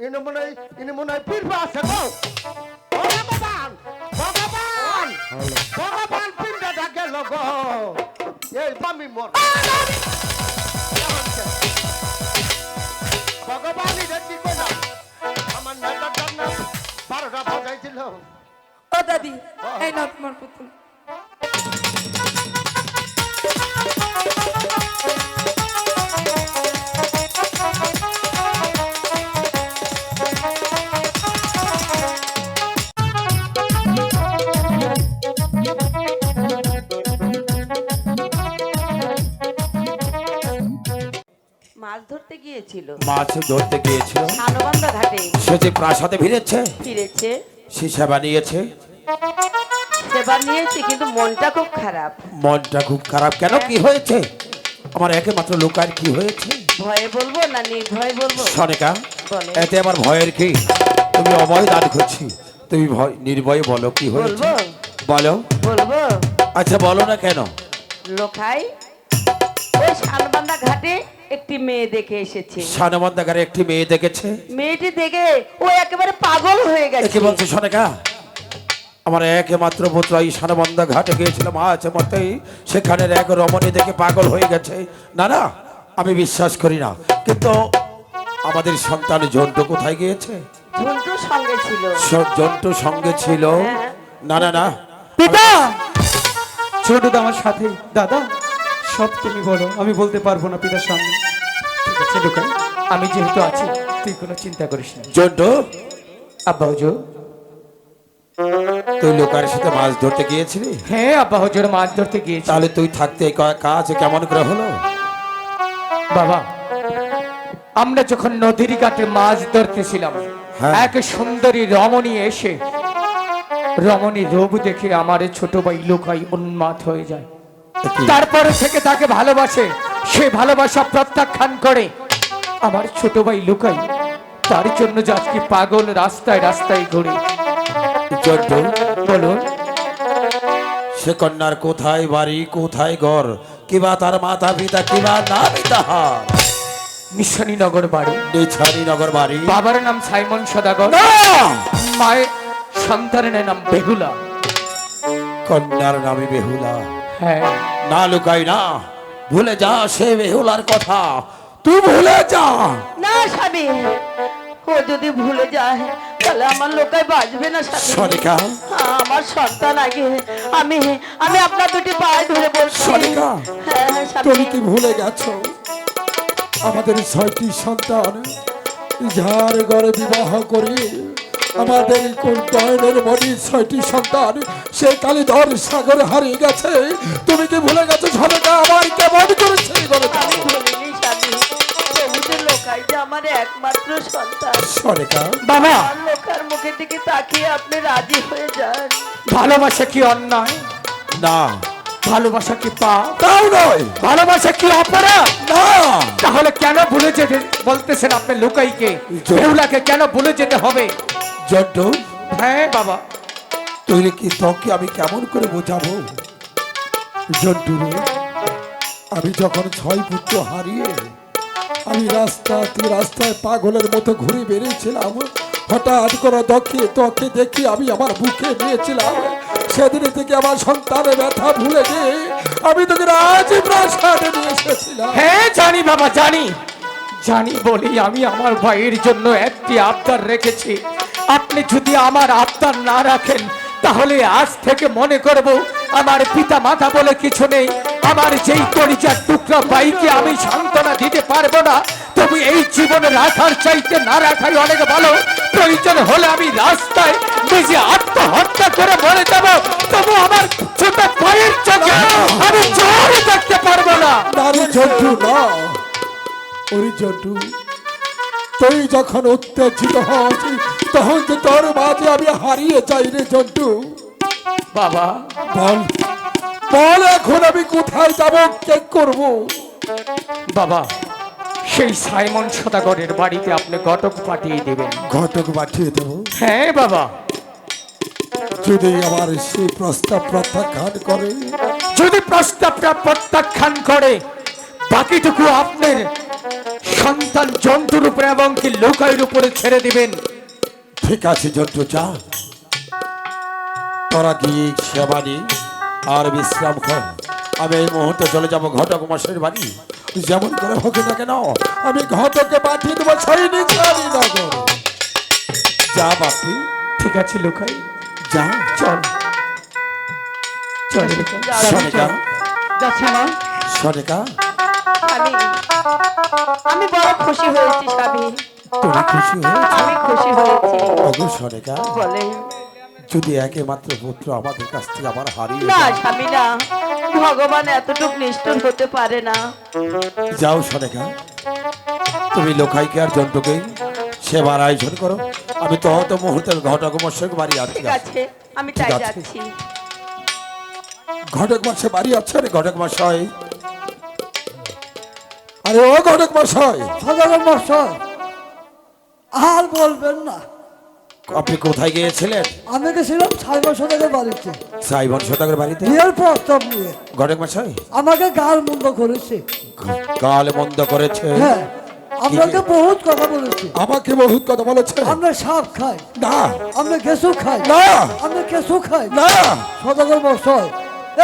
ইনি মনে হয় ফিরবে আছে গো। ও ভগবান ভগবান ভগবান পিণ্ডটা গেল গো। এই বামি মর ভগবানই দেখি করলাম আমার নেতাটার নাম 12টা বাজাইছিল। ও দাদি এই নাও তোমার পুতুল। মাছ ধরতে গিয়েছিল, মাছ ধরতে গিয়েছিল, সানবান্ধা ঘাটে সে যে প্রাসাদে ফিরেছে, ফিরেছে, সে সেবা নিয়েছে। সেবা নিয়েছে, কিন্তু মনটা খুব খারাপ। মনটা খুব খারাপ কেন? কি হয়েছে? আমার একমাত্র লোকার কি হয়েছে? ভয়ে বলবো না নির্ভয় বলবো? সনিকা, বলো। এতে আমার ভয়ের কি? তুমি অভয় দান করছি, তুমি ভয় নির্ভয় বলো কি হয়েছে? বলবো বলো। বলবো আচ্ছা বলো না কেন? লোকাই ওই সানবান্ধা ঘাটে একটি মেয়ে দেখে এসেছে। সানবান্ধাগারে একটি মেয়ে দেখেছে। মেয়েটি দেখে ও একেবারে পাগল হয়ে গেছে। কি বলছে সনিকা? আমার একমাত্র পুত্র এই সানবান্ধা ঘাটে গিয়েছিলাম, আজ মতেই সেখানের এক রমণী দেখে পাগল হয়ে গেছে। না না, আমি বিশ্বাস করি না। কিন্তু আমাদের সন্তান জন্টু কোথায় গিয়েছে? ঝুন্টু সঙ্গে ছিল। জন্টু সঙ্গে ছিল? হ্যাঁ। না না না, পিতা ছোট আমার সাথে। দাদা সব তুমি বলো, আমি বলতে পারবো না পিতার সামনে। ঠিক আছে লুকাই, আমি যেহেতু আছি, তুই কোনো চিন্তা করিস না। জন্টু, আব্বা হুজুর। তুই লোকার সাথে মাছ ধরতে গিয়েছিলি? হ্যাঁ আব্বা হুজুর, মাছ ধরতে গিয়েছি। তাহলে তুই থাকতে এই কাজ কেমন করে হলো? বাবা, আমরা যখন নদীর ঘাটে মাছ ধরতেছিলাম, হ্যাঁ। এক সুন্দরী রমণী এসে রমণী রূপ দেখে আমার ছোট ভাই লুকাই উন্মাদ হয়ে যায়। তারপরে থেকে তাকে ভালোবাসে, সে ভালোবাসা প্রত্যাখ্যান করে আমার ছোট ভাই লুকাই। তার জন্য আজকে পাগল রাস্তায় রাস্তায় ঘুরে। জন্টু, বলুন সে কন্যার কোথায় বাড়ি, কোথায় ঘর, কিবা তার মাতা পিতা, কিবা নাম তাহার? মিশনীনগর বাড়ি। নিছানীনগর বাড়ি। বাবার নাম সাইমন সদাগর, না! মায়ের সন্তানের নাম বেহুলা। কন্যার নামে বেহুলা? হ্যাঁ। না লুকাই না, ভুলে যা সে বেহুলার কথা, তুই ভুলে যা। না স্বামী, ও যদি ভুলে যায় তাহলে আমার লোকাই বাঁচবে না স্বামী। সনিকা, আমার সন্তান আগে। আমি আমি আপনার দুটি পায়ে ধরে বলছি। সনিকা, হ্যাঁ স্বামী। তুমি কি ভুলে গেছো আমাদের 6টি সন্তান যার ঘরে বিবাহ করে আমাদের কোন দয়নের মনি 6টি সন্তান সে কালীধর সাগরে হারিয়ে গেছে? তুমি কি ভুলে গেছো সনিকা? আমার কেমন করেছে আমি ভুলিনি স্বামী, তবু যে লোকাই যে আমার একমাত্র সন্তান। সনিকা? বাবা, আমার লোকার মুখের দিকে তাকিয়ে আপনি রাজি হয়ে যান। ভালোবাসা কি অন্যায়? না, ভালোবাসা কি পাপ? তাও নয়। ভালোবাসা কি অপরাধ? না, তাহলে কেন ভুলে যেতে বলতেছেন আপনি লুকাইকে? বেহুলাকে কেন ভুলে যেতে হবে? জন্টু, হ্যাঁ বাবা। তুই কি তোকে আমি কেমন করে বোঝাবো? জন্টু রে, আমি যখন 6 পুত্র হারিয়ে আমি রাস্তায় পাগলের মতো ঘুরে বেরিয়েছিলাম, হঠাৎ করে তোকে দেখি আমি আমার বুকে নিয়েছিলাম। সেদিন থেকে আমার সন্তানের ব্যথা ভুলে গিয়ে আমি তোকে রাজ প্রাসাদে নিয়ে এসেছিলাম। হ্যাঁ জানি বাবা, জানি জানি বলি আমি আমার ভাইয়ের জন্য একটি আবদার রেখেছি। আপনি যদি আমার আবদার না রাখেন তাহলে আজ থেকে মনে করব আমার পিতা মাতা বলে কিছু নেই। আমার যেই কলিজার টুকরা ভাইকে আমি সান্ত্বনা দিতে পারবো না, তবু এই জীবনে রাখার চাইতে না রাখাই অনেক ভালো। প্রয়োজন হলে আমি রাস্তায় নিজে আত্মহত্যা করে মরে যাব, তবু আমার ছোট ভাইয়ের চোখে আমি জোর দেখতে পারবো না। জন্টু না, ওরে জন্টু, তুই যখন উত্তেজিত হস তখন তো তোর মাঝে আমি হারিয়ে যাই রে জন্টু। বাবা বল বল, এখন আমি কোথায় যাব, কে করব? বাবা, সেই সাইমন সদাগরের বাড়িতে আপনি ঘটক পাঠিয়ে দেবেন। ঘটক পাঠিয়ে দেবো? হ্যাঁ বাবা। যদি আমার সেই প্রস্তাব প্রত্যাখ্যান করে? যদি প্রস্তাবটা প্রত্যাখ্যান করে বাকিটুকু আপনার সন্তান জন্তুর উপরে এবং কি লোকাইয়ের উপরে ছেড়ে দিবেন। ঠিক আছে জন্টু, যা তোরা গিয়ে সেবা নি আর বিশ্রাম কর। আমি এই মুহূর্তে চলে যাবো ঘটক মশাইয়ের বাড়ি। যেমন করে হোক না কেন আমি ঘটককে পাঠিয়ে দেবো সৈনিক নগর। যা বাপি, ঠিক আছে লোকাই, যা। চল চল লোকাই। সনিকা, যাচ্ছে মা। সনিকা, স্বামী, আমি বড় খুশি হয়েছি স্বামী, তুমি খুশি হয়েছ? আমি খুশি হয়েছি। ওগো সনিকা, বলে যদি একমাত্র পুত্র আমাদের কাছ থেকে আবার হারিয়ে না যায়। স্বামী না, ভগবান এতটুক নিষ্ঠুর হতে পারে না। যাও সনেকা, তুমি লোকাইকে আর জন্টুকে সেবার আয়োজন করো। আমি তো মুহূর্তের ঘটক মশাই বাড়ি আসছি। ঠিক আছে, আমি ঠিক তাই আছে। যাচ্ছি। ঘটক মশাই বাড়ি আছে রে ঘটক মশাই। আরে ও ঘটক মশাই, সদাগর মশাই, আর বলবেন না। আপনি কোথায় গিয়েছিলেন? আমি গেছিলাম সাইবার সদাগর বাড়িতে সাইবন সদাগর বাড়িতে। বিয়ের প্রস্তাব নিয়ে। ঘটক মশাই আমাকে গাল মন্দ করেছে। গাল মন্দ করেছে? হ্যাঁ, আপনাকে বহুত কথা বলেছি। আমাকে বহুত কথা বলেছে। আমরা সাপ খাই না আমরা কেঁচু খাই না আমরা কেঁচু খাই না। সদাগর মশাই,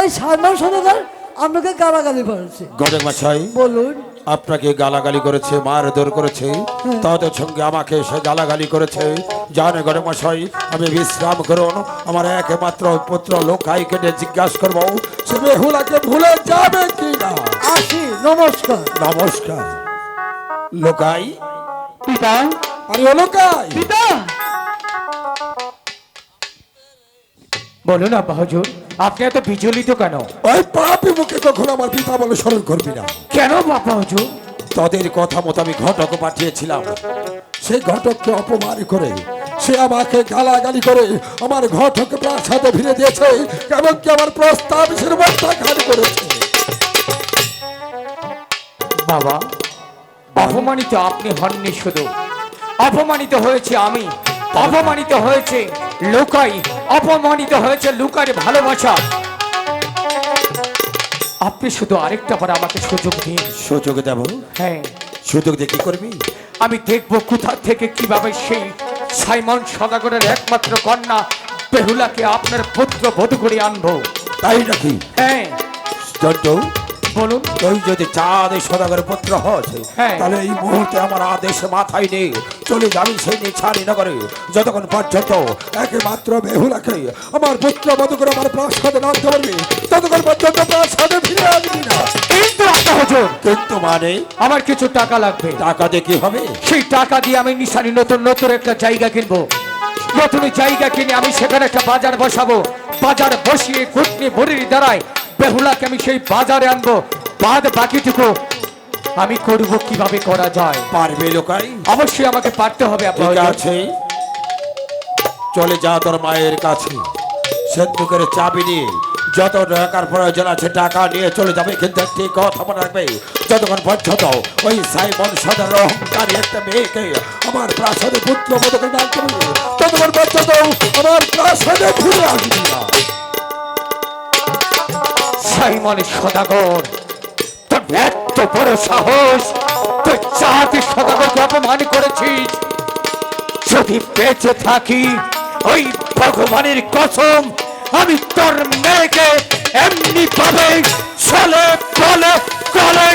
এই সাইবার সদাগর আপনাকে গালাগালি করেছে। ঘটক মশাই বলুন। আপনাকে গালাগালি করেছে, মারধর করেছে, তাদের সঙ্গে আমাকে সে গালাগালি করেছে। জানে ঘটক মশাই, আমি বিশ্রাম করুন। আমার একমাত্র পুত্র লোকাইকে নিয়ে জিজ্ঞাসা করবো সে বেহুলাকে ভুলে যাবে কি না। আসি, নমস্কার। নমস্কার। লোকাই, পিতা, আরে ও লোকাই, পিতা, বলুন আব্বা হুজুর, আপনি এত বিচলিত কেন? ওই পাপি মুখে কখনো আমার পিতা বলে স্মরণ করবি না। কেন বাবা হুজুর? তাদের কথা মতো আমি ঘটক পাঠিয়েছিলাম। সেই ঘটককে অপমান করে সে আমাকে গালাগালি করে আমার ঘটককে প্রাসাদে ফিরে দিয়েছে, এমনকি আমার প্রস্তাব সে প্রত্যাখ্যান করেছে। বাবা, অপমানিত আপনি হননি, শুধু অপমানিত হয়েছে আমি, অপমানিত হয়েছে লোকাই, অপমানিত হয়েছে লুকার ভালোবাসা। আপনি শুধু আরেকটা বার আমাকে সুযোগ দিন। সুযোগ দেব? হ্যাঁ, সুযোগ দিয়ে কি করবি? আমি দেখবো কোথা থেকে কিভাবে সেই সাইমন সদাগরের একমাত্র কন্যা বেহুলাকে আপনার পুত্র বধূ করে আনবো। তাই নাকি? হ্যাঁ, জন্টু, বলুন। তুই যদি চাঁদ সদাগরের পুত্র হস, হ্যাঁ। তাহলে এই মুহূর্তে আমার আদেশ মাথায় নেই, চলে যাবি সেই ছাড়ি নগরে। যতক্ষণ পর্যন্ত একমাত্র বেহুলাকে আমার পুত্র বধূ করে আমার প্রাসাদে নামতে পারবি, ততক্ষণ পর্যন্ত প্রাসাদে ফিরে আসবি না। কিন্তু আব্বা হুজুর, কিন্তু মানে আমার কিছু টাকা লাগবে। টাকা দিয়ে কি হবে? সেই টাকা দিয়ে আমি নিশানি নতুন নতুন একটা জায়গা কিনবো। নতুন জায়গা কিনে আমি সেখানে একটা বাজার বসাবো। বাজার বসিয়ে কুটনি ভরির দ্বারায় বেহুলাকে আমি সেই বাজারে আনবো। বাদ বাকিটুকু আমি করব কিভাবে করা যায়। পারবে লোকাই? অবশ্যই আমাকে পারতে হবে আব্বা ঠিক হুজুর। আছে, চলে যা তোর মায়ের কাছে, সিন্ধুকের চাবি নিয়ে যত টাকার প্রয়োজন আছে টাকা নিয়ে চলে যাবে। কিন্তু একটি কথা মনে রাখবে, যতক্ষণ পর্যন্ত ওই সাইমন সদার অহংকারী একটা মেয়েকে আমার প্রাসাদে পুত্র মতকে ডাক করবে, ততক্ষণ পর্যন্ত আমার প্রাসাদে ফিরে আসবি না। সাইমন সদাগর, তোর এত বড় সাহস, তুই চাঁদ সদাগরকে অপমান করেছিস। যদি বেঁচে থাকি, ওই ভগবানের কসম, আমি তোর মেয়েকে এমনি ভাবে চলে বলে কলে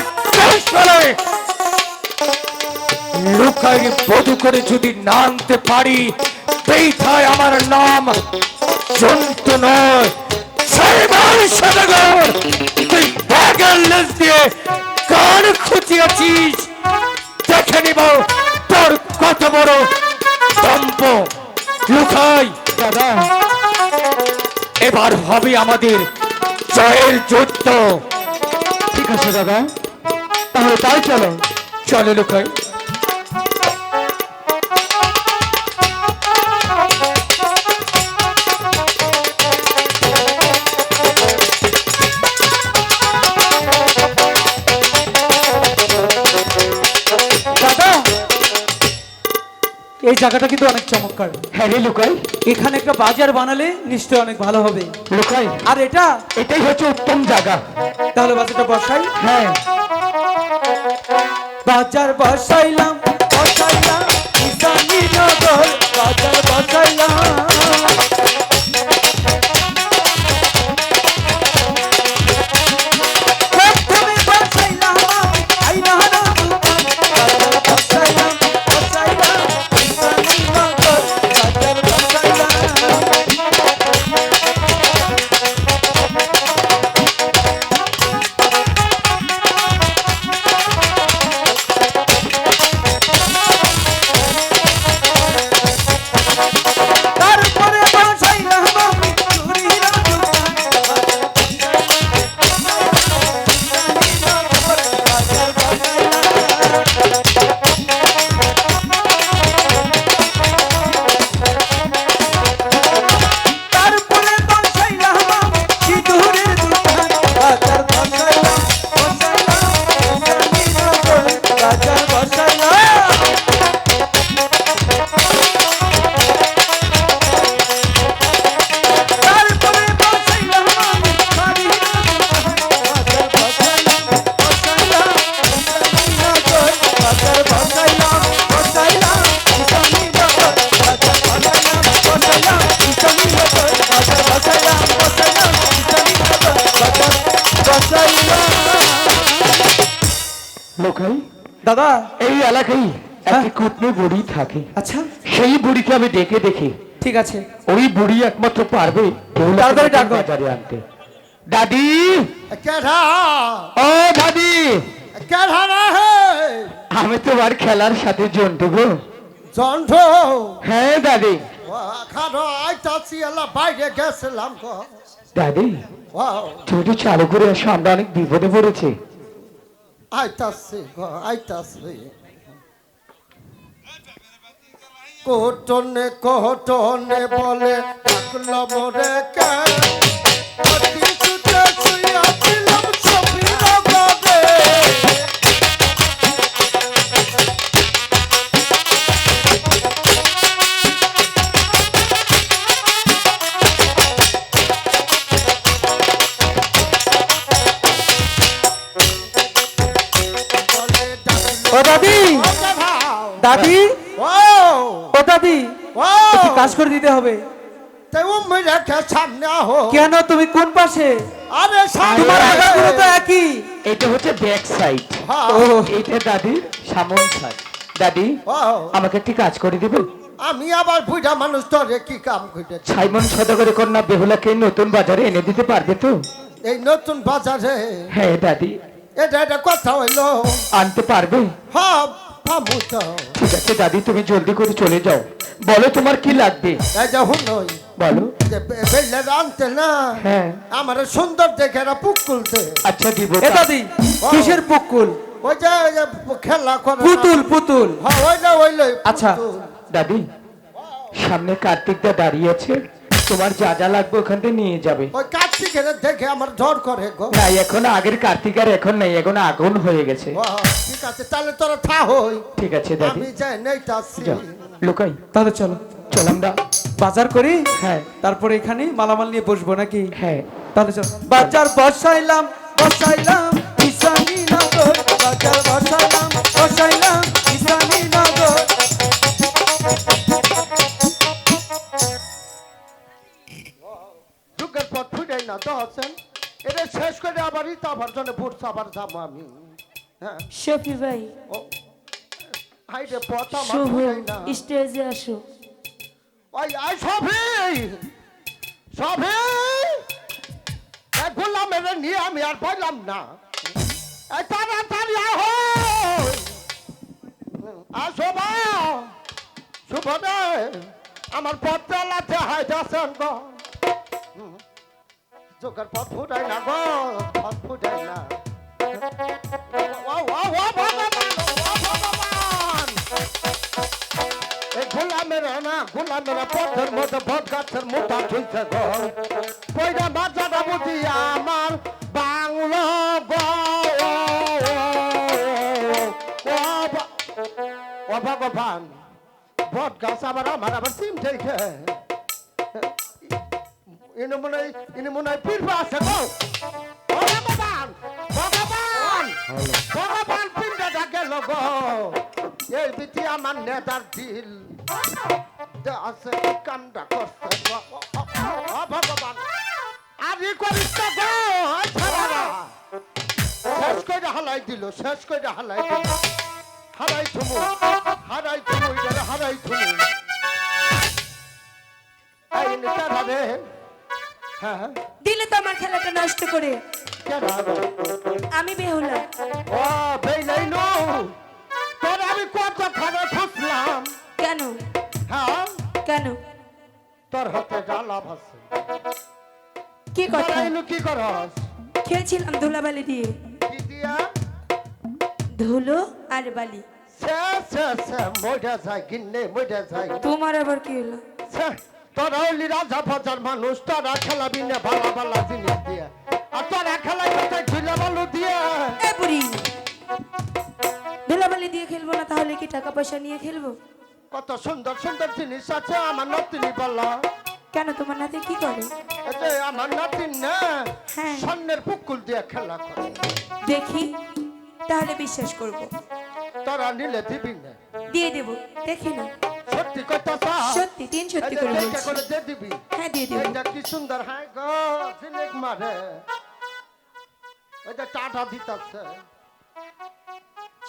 চলে লুকাই বধূ করে যদি না আনতে পারি, বেইথায় আমার নাম জন্তু নয়, সাইমন সদাগর। তুই ব্যাগের লেজ দিয়ে কান খুঁচিয়েছিস, দেখে নিব তোর কত বড় দম্প। লুকাই দাদা, এবার হবে আমাদের জয়ের যুদ্ধ। ঠিক আছে দাদা, তাহলে তাই চলো। চলো লুকাই। দাদা, এই জায়গাটা কিন্তু অনেক চমৎকার। হ্যাঁ রে লুকাই, এখানে একটা বাজার বানালে নিশ্চয়ই অনেক ভালো হবে। লুকাই, আর এটাই হচ্ছে উত্তম জায়গা। তাহলে বাজারটা বসাই। হ্যাঁ, বাজার বসাইলাম বসাইলাম ঈশানীনগর বাজার বসাইলাম প্রথমে বসাইলাম আইনাহারা দোকান বাজার বসাইলাম বসাইলাম ঈশানীনগর বাজার বসাইলাম তারপরে বসাইলাম আমি চুরির দোকান বাজার তারপরে বসাইলাম আমি সিঁদুরের দোকান বাজার বসাইলাম বসাইলাম ঈশানীনগর বাজার বসাইলাম তারপরে বসাইলাম আমি বাড়ির বাজার বসাইলাম বসাইলাম ঈশানীনগর বাজার বসাইলাম বসাইলাম ঈশানীনগর বাজার বসাইলাম বসাইলাম ঈশানীনগর বাজার বসাইলাম বসাইলাম ঈশানীনগর বাজার বসাইলাম লোকাই দাদা এই এলাকায় একটি কুটনি বুড়ি থাকে। আচ্ছা সেই বুড়িকে আমি ডেকে দেখি, ঠিক আছে ওই বুড়ি একমাত্র পারবে তাড়াতাড়ি ডাকো। বাজারে আনতে। দাদি, কেডা ও দাদি, কেডা রে আমি তোমার খেলার সাথে জন্টু গো। জন্ড হ্যাঁ দাদি। খানো আইতাছি এলা বাইরে গেছিলাম গো দাদি, ওয়াও তুমি একটু চালু করে আসো, আমরা অনেক বিপদে পড়েছি। আইতাছি গো আইতাছি কোটনে কোটনে বলে ডাকলো মোরে কে অতি সুতে শুইয়া ছিলাম সফির গদে বলে ডাকলো ও দাদি ওকে ভাও দাদি ও ও দাদি ও একটু কাজ করে দিতে হবে। তে উম্মি রেখে সামনে আহো কেন তুমি কোন পাশে? আরে সামনে তোমার আগাগুলো তো একই। এটা হচ্ছে ব্যাক সাইড, হ্যাঁ। ও এইটা দাদির সামন সাইড। দাদি, ও, আমাকে একটি কাজ করে দিবে? আমি আবার বুঝা মানুষ ধরে কি কাম করেছে সাইমন সদাগরের কন্যা বেহুলাকে নতুন বাজারে এনে দিতে পারবে তো? এই নতুন বাজারে হ্যাঁ দাদি, এটা কথা হইলো আনতে পারবে? হ্যাঁ পাবো তো ঠিক আছে দাদি, তুমি জলদি করে চলে যাও। বলো তোমার কি লাগবে, এই যে হুনই বলো। যে বেলে আনতে না হ্যাঁ আমার সুন্দর দেখে এরা পুক খুলতে আচ্ছা দিব। এ দাদি কিসের পুকুল? ওই যে খেলা করে না। পুতুল পুতুল। হ্যাঁ ওইটা হইলো আচ্ছা। দাদি, সামনে কার্তিকদা দাঁড়িয়ে আছে, তোমার যা যা লাগবে ওখান থেকে নিয়ে যাবে। ওই কার্তিকের দেখে আমার জ্বর করে গো না, এখন আগের কার্তিক আর এখন নেই, এখন আগুন হয়ে গেছে। ও, ঠিক আছে তাহলে তোরা থা হই ঠিক আছে দাদি, আমি যাই নেই তাসি যাও। লুকাই, তাহলে চলো চল আমরা। বাজার করি। হ্যাঁ তারপরে এখানে মালামাল নিয়ে বসবো নাকি? হ্যাঁ। তাহলে চলো বাজার বসাইলাম বসাইলাম ঈশানীনগর বাজার বসাইলাম বসাইলাম ঈশানীনগর। যুগের পথ ফুটাই না তো হচ্ছেন এটা শেষ করে আবার ইতাবার জন্য ভুটস আবার যাবো আমি হ্যাঁ শফি ভাই, ও হাইরে পথ আমার শুভ ফুটাই না স্টেজে আসো। ওই আই সফি সফি বললাম এটা নিয়ে আমি আর পাইলাম না এই তাড়াতাড়ি আহো আসো বা শুভ রে আমার পথ চালাতে হয় যাচ্ছেন গো যোগের পথ ফুটাই না গো পথ ফুটাই না ও ভগবান এই গোলামেরা না গোলামেরা পথের মধ্যে বট গাছের মোটা ঠুইছে গো পয়লা বাজাটা বুঝি আমার বাংলো গো ও ভগবান বট গাছ আমার সিম ঠেকে ইনি মনে হয় পীর আছে গো ও ভগবান ভগবান ভগবান পিণ্ডটা গেল গেল গো এই বিটি আমার নেতার দিল আছে কি কামটা করছে গো। ও ভগবান আরে করিস না গো ছাড়া শেষ করে হালাই দিল শেষ করে হালাই দিল হারাই থুমু এটা হারাই থুমু এই নেতা হবে হ্যাঁ দিলে তো আমার খেলাটা নষ্ট করে। কেন আমি বেহুলা। ও বেলাই নো তোর আমি কত খাবার খুঁজলাম কেন হ্যাঁ কেন তোর হাতে জ্বালা ভাসে কি কথা? তোরা কি করস খেলছিলাম ধুলাবালি দিয়ে। কি দিয়া ধুলো আর বালি। সে মইটা যায় গিন্নে মইটা যায় তোমার আবার কি হলো? তোরা হইলি রাজা ফাজার মানুষ তোরা খেলাবি না ভালো ভালো জিনিস দিয়ে আর তোরা খেলাই কোথায় ঝুলা বালু দিয়ে এ বুড়ি, ধুলাবালি দিয়ে খেলবো না তাহলে কি টাকা পয়সা নিয়ে খেলবো? কত সুন্দর সুন্দর জিনিস আছে আমার নাতিনি বললা কেন তোমার নাতি কি করে? এই আমার নাতিন না হ্যাঁ। স্বর্ণের পুকুল দিয়ে খেলা করে দেখি তাহলে বিশ্বাস করব। তোরা নিলে দিবি না দিয়ে দেব, দেখি না। সত্যি কথা সত্যি, তিন সত্যি করে বলছি। করে দিয়ে দিবি হ্যাঁ দিয়ে দেব। এটা কি সুন্দর হ্যাঁ গো ঝিলিক মারে ওইটা টাটা দিতাছে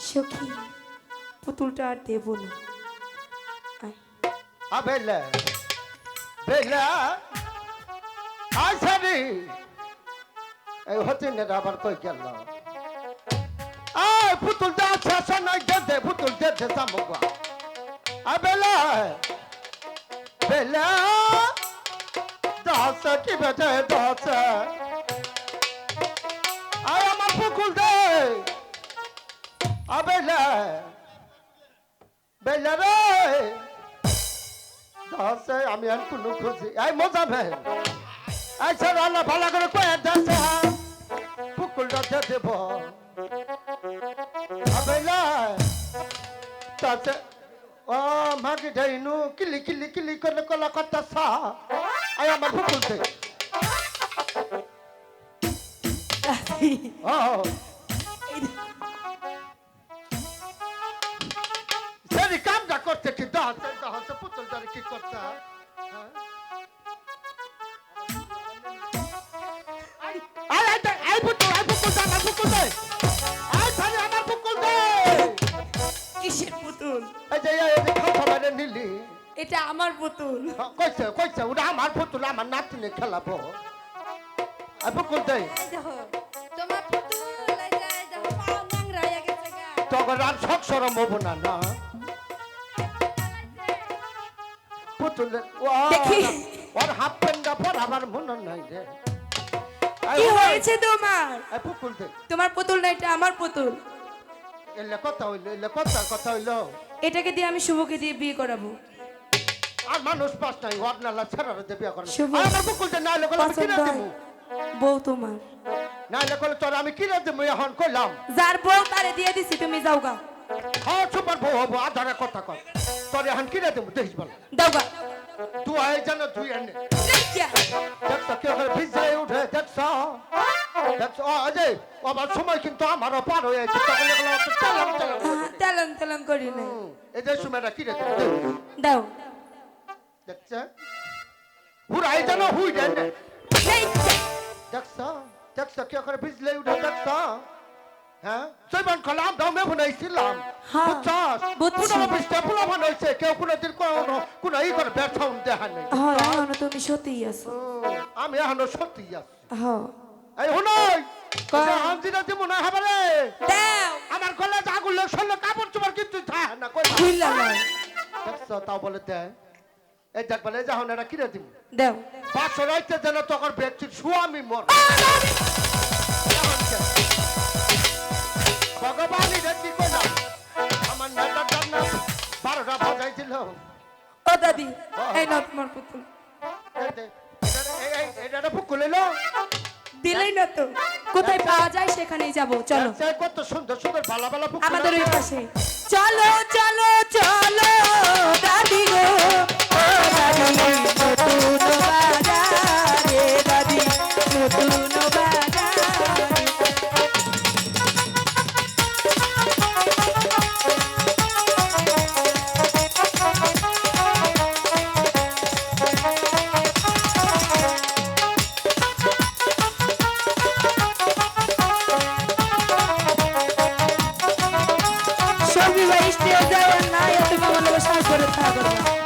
সখী, পুতুলটা আর দেব না। আয়। আবেলে বেলা আই সারি এই হতে না আবার কই গেল আই পুতুল দা শেষ নাই দে পুতুল দে সামগা আবেলা বেলা দাস কি বেটে দাস আই আমার পুকুল দে আবেলা বেলা রে দাসে আমি আর কোনো খুঁজি আই মজা ভাই আই স্যার আল্লাহ ভালো করে কয়ে দাসে পুকুলটা দে দেব আবেলা দাসে ও মাগি যাইনু কিলি কিলি কিলি করে কলা কথা সা আই আমার পুকুল দে ও সেরি কামটা করতে কি দাসে পুতুলটা কি করতে আই পুতুল দে আমার পুতুল দে আই সারি আমার পুতুল দে কিসের পুতুল? এই যে খাওয়া বাইরে নিলি এটা আমার পুতুল। কইছে ওটা আমার পুতুল আমার নাতিনে খেলাবো আই পুতুল দে দেখো তোমার পুতুল এই যে দেখো পাও ন্যাংরা হয়ে গেছে গা। তখন আর শখ সরম হবো না না পুতুলের দেখি। ওর হাফ প্যান্টটা পর আমার মনে নাই রে কি হয়েছে তোমার? আই পুতুল দে তোমার পুতুল না, এটা আমার পুতুল। এলে কথা হইলো এটাকে দিয়ে আমি শুভকে দিয়ে বিয়ে করাবো। আর মানুষ পাস নাই ওর নালা ছাড়ারে দে বিয়া করে শুভ। আমার পুকুলতে না হলে আমি কিনে পছন্দ দেবো হয়? বউ তোমার। না হলে তোর আমি কিনে দেবো এখন কইলাম যার বউ তারে দিয়ে দিছি, তুমি যাও গা। হ্যাঁ সুপার বউ হবো আধারে কথা কর তোর এখন কিনে দেবো দেখিস বল দাও গা। তুই আই জানো তুই এনে দেখিয়া। দেখছো কেউ করে ভিজে উঠে দেখছো ও অজয় আমার সময় কিন্তু আমারও পার হয়ে যাচ্ছে তখন এগুলো তেলন তেলন করি না। এই যে সময়টা কিনে দেবো দাও। দেখছে হুরাই জানো হুই দেন দেখিয়া। দেখছো কেউ করে ভিজলে উঠে দেখছো হ্যাঁ জৈবন খলাম দামে বানাইছিলাম হ্যাঁ, বুঝছস বুঝছি। পুরো বিস্তা পুরো বানাইছে কেউ কোনোদিন কোনো ই করে ব্যর্থ দেখা নেই হ্যাঁ, এখনো তুমি সত্যিই আছো। আমি এখনো সত্যি আছি হ্যাঁ। এই হুনই কয়। হামজিনা যে মনে হবে রে দাও। আমার গলা জাগুলো সল্লো কাপড় চোপড় কিন্তু থাকে না কই খুইলা নাও। দেখছো তাও বলে দে এই দেখ বলে যখন এটা কিনে দিব দাও। পাঁচশো রাইতে যেন তখন ব্যক্তির স্বামী মর ভগবান এটা কি করলাম আমার নেতার জন্য 12টা বাজাইছিল ও দাদি, এই নাও তোমার পুতুল। এটা পুকুল এলো দিলেই না তো, কোথায় পাওয়া যায় সেখানেই যাব। চলো কত সুন্দর সুন্দর ভালো ভালো পুকুল আমাদের ওই পাশে। চলো চলো চলো দাদি গো, ও দাদি নতুন বাজারে, দাদি নতুন বাজারে। স্টেজ যায় না তুমি আমার লোক সার করে থাকো